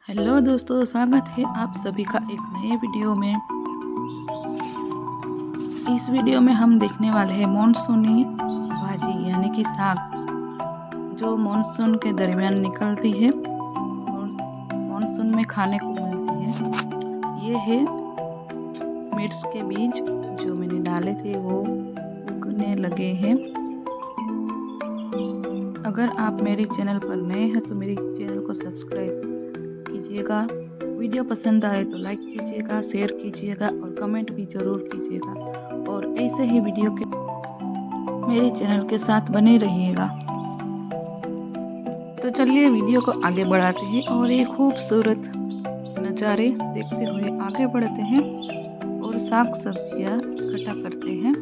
Hello दोस्तों, स्वागत है आप सभी का एक नए वीडियो में। इस वीडियो में हम देखने वाले हैं मानसूनी भाजी यानी कि साग, जो मानसून के दरमियान निकलती है और मानसून में खाने को मिलती है। ये है मिर्च के बीज जो मैंने डाले थे, वो उगने लगे हैं। अगर आप मेरे चैनल पर नए हैं तो मेरे चैनल को सब्सक्राइब कीजिएगा। वीडियो पसंद आए तो लाइक कीजिएगा, शेयर कीजिएगा और कमेंट भी ज़रूर कीजिएगा। और ऐसे ही वीडियो के मेरे चैनल के साथ बने रहिएगा। तो चलिए वीडियो को आगे बढ़ाते हैं और ये खूबसूरत नज़ारे देखते हुए आगे बढ़ते हैं और साग सब्जियां इकट्ठा करते हैं।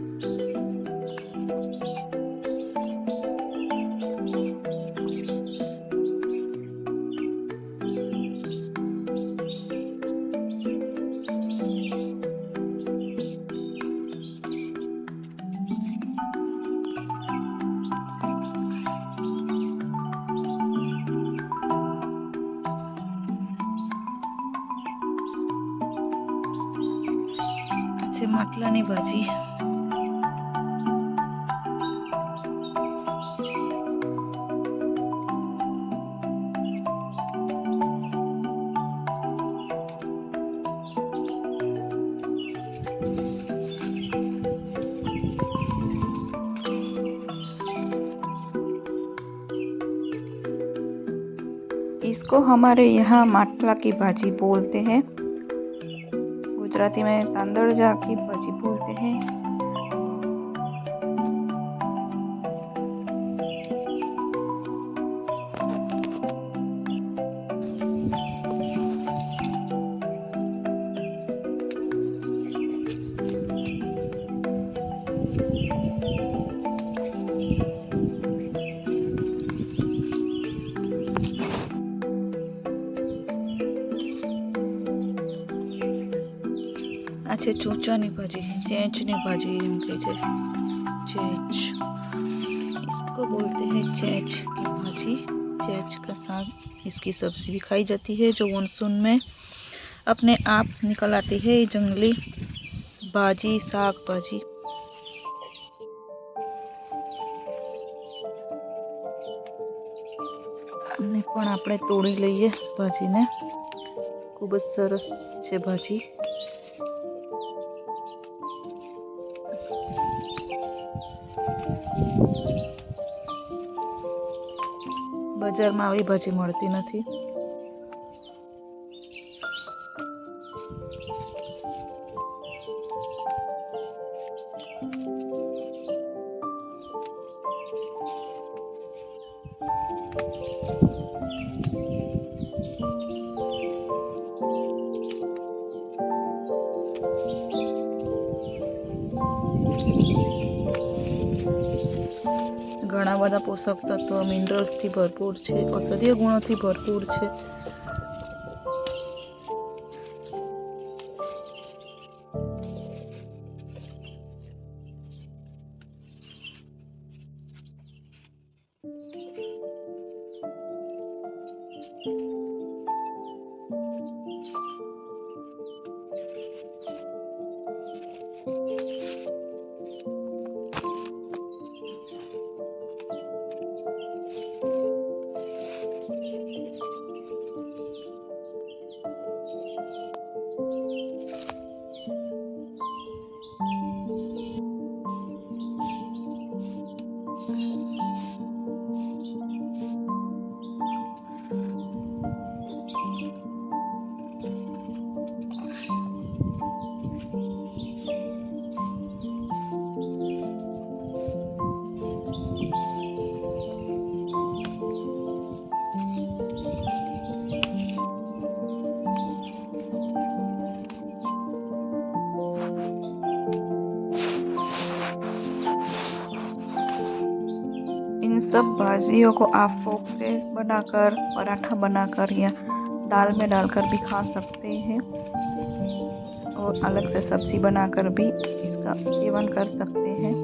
માટલાની ભાજી इसको हमारे यहाँ માટલા की भाजी बोलते हैं। गुजराती में तांदळजा की भाजी बोलते हैं। आ छे चोचानी भाजी, चेंचनी भाजी एम कहे छे। चेंच इसको बोलते हैं, चेंच की भाजी। चेंच का साग, इसकी सब्जी भी खाई जाती है, जो मानसून में अपने आप निकल आती है। जंगली भाजी, साग भाजी। ने पण आपणे तोड़ी लईए भाजीने। खूब ज सरस छे भाजी। બજારમાં આવી ભાજી મળતી નથી। घણા બધા પોષક તત્વો મિનરલ્સથી ભરપૂર છે, ઔષધીય ગુણોથી ભરપૂર છે। इन सब भाजियों को आप फोक से बनाकर, पराठा बनाकर या दाल में डालकर भी खा सकते हैं और अलग से सब्जी बनाकर भी इसका सेवन कर सकते हैं।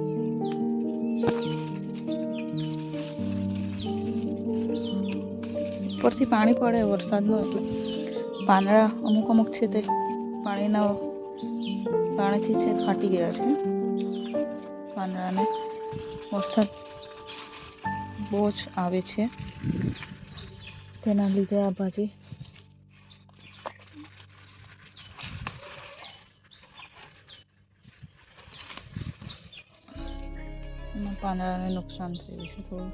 ઉપરથી પાણી પડે વરસાદનું એટલે પાંદડા અમુક છે તે પાણીથી છે ફાટી ગયા છે પાંદડાને. વરસાદ બહુ જ આવે છે તેના લીધે આ ભાજી પાંદડાને નુકસાન થયું છે થોડું.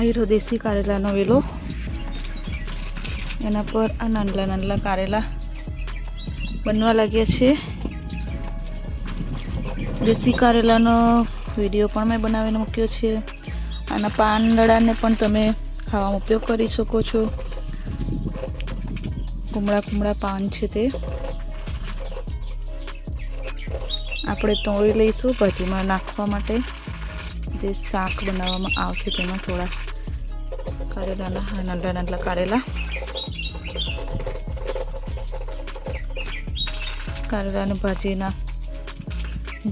આ દેશી કારેલાનો વેલો, એના પર આ નાનલા કારેલા બનવા લાગ્યા છે. દેશી કારેલાનો વિડીયો પણ મેં બનાવીને મૂક્યો છે. આના પાંદડાને પણ તમે ખાવામાં ઉપયોગ કરી શકો છો. કુમળા પાન છે તે આપણે તોડી લઈશું ભાજીમાં નાખવા માટે. જે શાક બનાવવામાં આવશે તેમાં થોડા કારેલાના નાનલા કારેલાની ભાજીના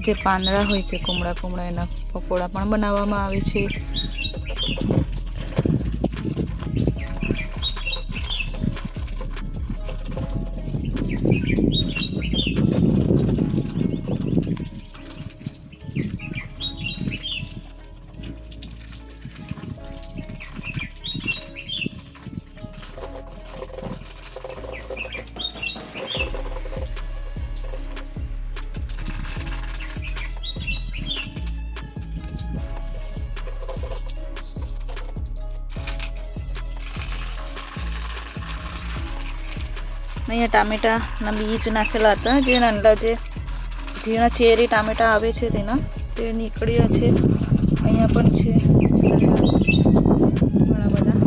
જે પાંદડા હોય છે કુમળા એના પકોડા પણ બનાવવામાં આવે છે. અહીંયા ટામેટાના બીજ નાખેલા હતા, જે નાના જે ઝીણા ચેરી ટામેટા આવે છે તેના તે નીકળ્યા છે. અહીંયા પણ છે ઘણા બધા.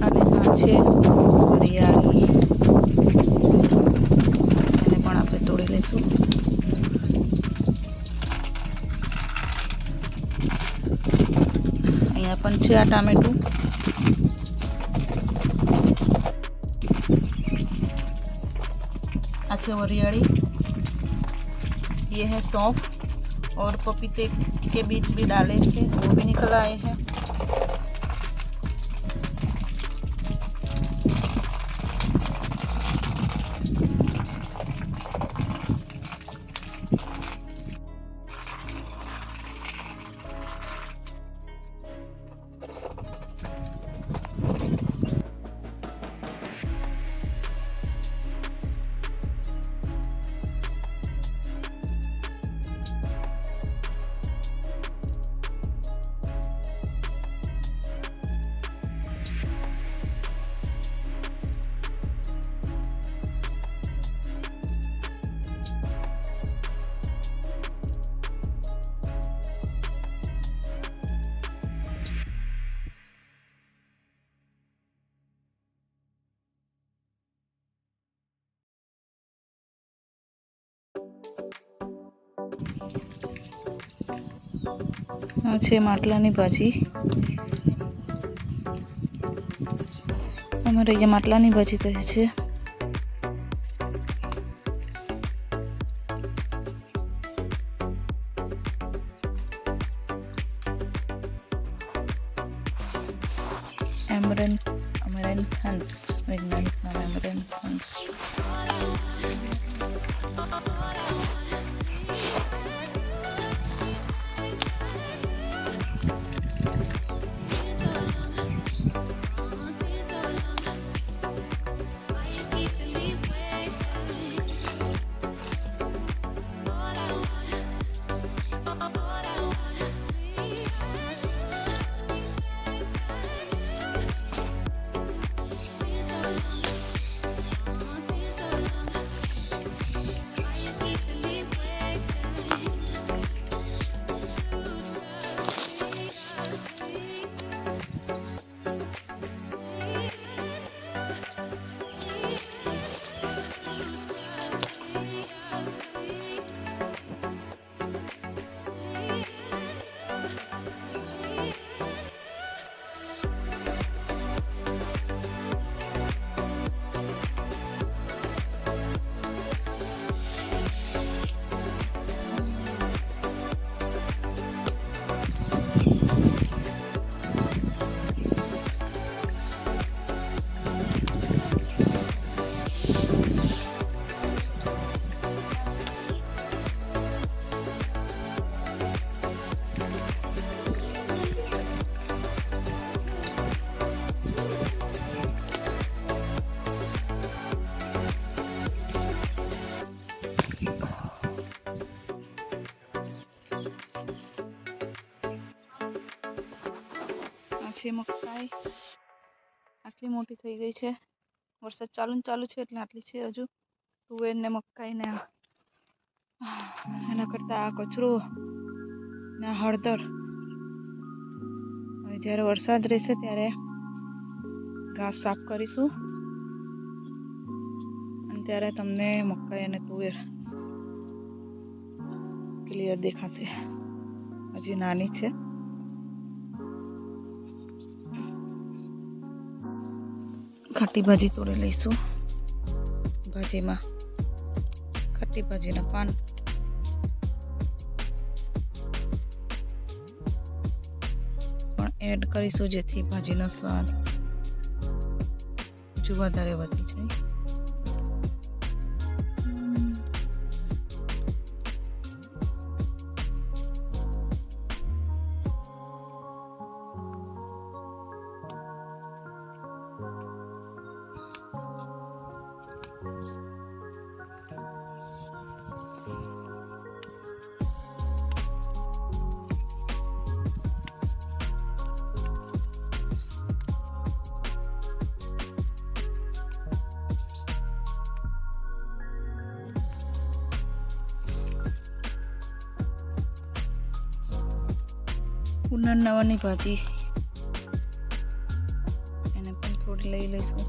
અને આ છે વરિયાળી, એને પણ આપણે તોડી લઈશું. અહીંયા પણ છે આ ટામેટું. अच्छा वरियाड़ी, ये है सौंफ और पपीते के बीज भी डाले थे, वो भी निकल आए हैं. આ છે માટલાની ભાજી. અમારે અહીંયા માટલાની ભાજી કહે છે. અમરેન હંસ વૈજ્ઞાનિક अपना रेमिटेंस। છે મકાઈ આટલી મોટી થઈ ગઈ છે. વરસાદ ચાલુ છે એટલે આટલી છે. હજુ તુવેર ને મકાઈ ને એના કરતા આ કચરો ને હળદર. હવે જ્યારે વરસાદ રહેશે ત્યારે ઘાસ સાફ કરીશું અને ત્યારે તમને મકાઈ અને તુવેર ક્લિયર દેખાશે. હજી નાની છે. ખાટી ભાજી તોડી લઈશું. ભાજીમાં ખાટી ભાજીના પાન, પણ એડ કરીશું જેથી ભાજીનો સ્વાદ હજુ વધારે વધી જાય. પુનર્નવાની ભાજી એને પણ થોડી લઈ લઈશું.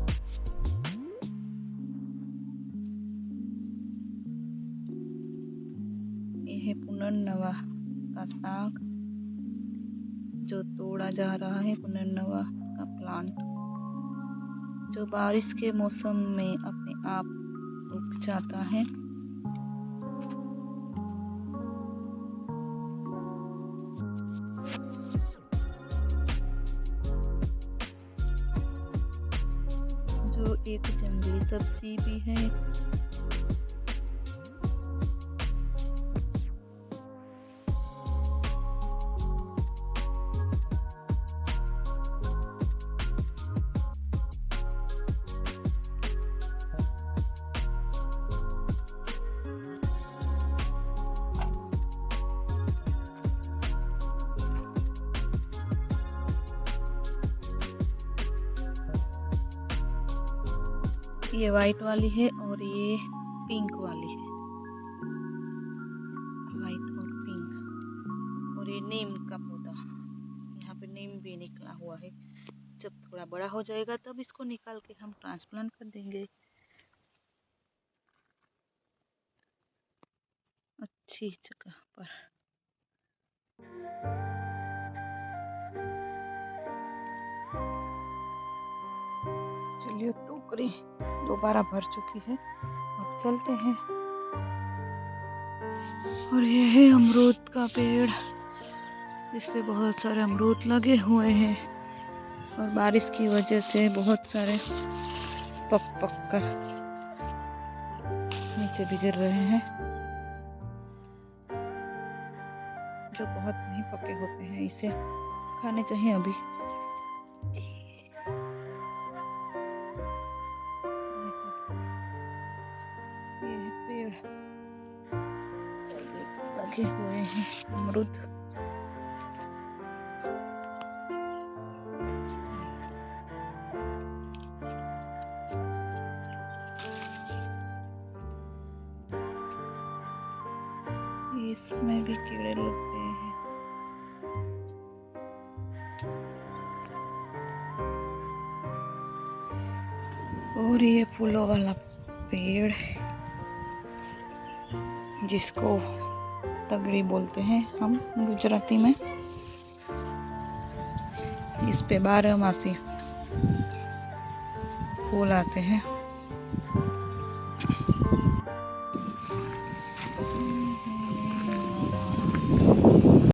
ये है पुनर्नवा का साग जो तोड़ा जा रहा है. पुनर्नवा का प्लांट जो बारिश के मौसम में अपने आप उग जाता है. जो एक जंगली सब्जी भी है. ये वाइट वाली है और ये पिंक वाली है. वाइट और पिंक. और ये नीम का पौधा, यहाँ पे नीम भी निकला हुआ है. जब थोड़ा बड़ा हो जाएगा तब इसको निकाल के हम ट्रांसप्लांट कर देंगे अच्छी जगह पर. चलिए टोकरी दोबारा भर चुकी है, अब चलते हैं. और ये है अमरूद का पेड़, इस पे बहुत सारे अमरूद लगे हुए हैं और बारिश की वजह से बहुत सारे पक पक कर नीचे भी गिर रहे हैं, जो बहुत नहीं पके होते हैं। इसे खाने चाहिए अभी। ये है पेड़ लगे हुए हैं अमरूद। इसमें भी कीड़े लग गए हैं। और ये फूलों वाला पेड़ जिसको तगड़ी बोलते हैं हम गुजराती में, इस पे 12 मासी फूल आते हैं।